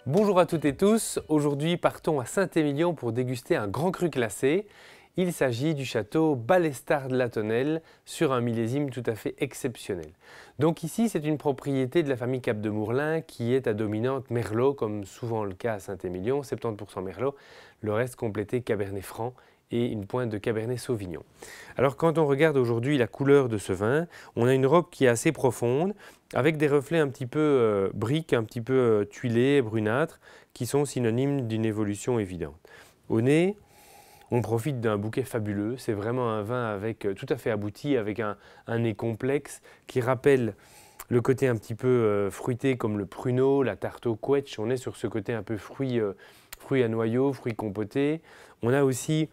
Bonjour à toutes et tous, aujourd'hui partons à Saint-Émilion pour déguster un grand cru classé. Il s'agit du château Ballestard de la Tonnelle sur un millésime tout à fait exceptionnel. Donc ici c'est une propriété de la famille Cap de Mourlin qui est à dominante Merlot comme souvent le cas à Saint-Émilion, 70% Merlot, le reste complété Cabernet Franc et une pointe de Cabernet Sauvignon. Alors quand on regarde aujourd'hui la couleur de ce vin, on a une robe qui est assez profonde avec des reflets un petit peu briques, un petit peu tuilés, brunâtres, qui sont synonymes d'une évolution évidente. Au nez, on profite d'un bouquet fabuleux, c'est vraiment un vin avec, tout à fait abouti, avec un nez complexe qui rappelle le côté un petit peu fruité comme le pruneau, la tarte au quetch, on est sur ce côté un peu fruits à noyaux, fruits compotés. On a aussi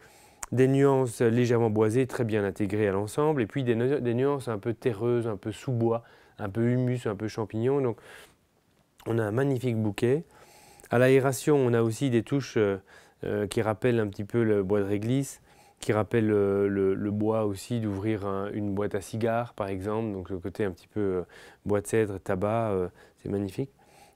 des nuances légèrement boisées, très bien intégrées à l'ensemble, et puis des nuances un peu terreuses, un peu sous-bois, un peu humus, un peu champignon. Donc on a un magnifique bouquet. À l'aération, on a aussi des touches qui rappellent un petit peu le bois de réglisse, qui rappellent le bois aussi d'ouvrir une boîte à cigares par exemple, donc le côté un petit peu bois de cèdre, tabac, c'est magnifique.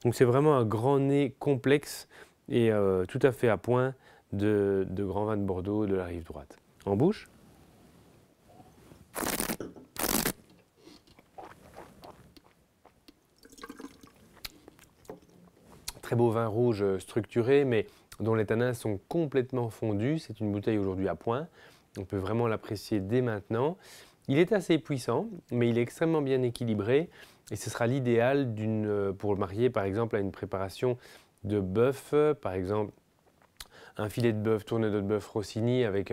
Donc c'est vraiment un grand nez complexe et tout à fait à point de grands vins de Bordeaux de la rive droite. En bouche, très beau vin rouge structuré, mais dont les tanins sont complètement fondus. C'est une bouteille aujourd'hui à point. On peut vraiment l'apprécier dès maintenant. Il est assez puissant, mais il est extrêmement bien équilibré. Et ce sera l'idéal pour le marier, par exemple, à une préparation de bœuf, par exemple un filet de bœuf, tourneau de bœuf Rossini avec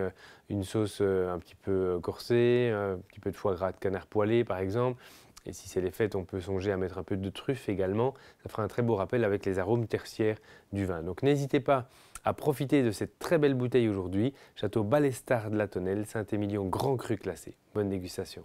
une sauce un petit peu corsée, un petit peu de foie gras de canard poêlé par exemple. Et si c'est les fêtes, on peut songer à mettre un peu de truffe également. Ça fera un très beau rappel avec les arômes tertiaires du vin. Donc n'hésitez pas à profiter de cette très belle bouteille aujourd'hui. Château Ballestard de la Tonnelle, Saint-Émilion Grand Cru classé. Bonne dégustation.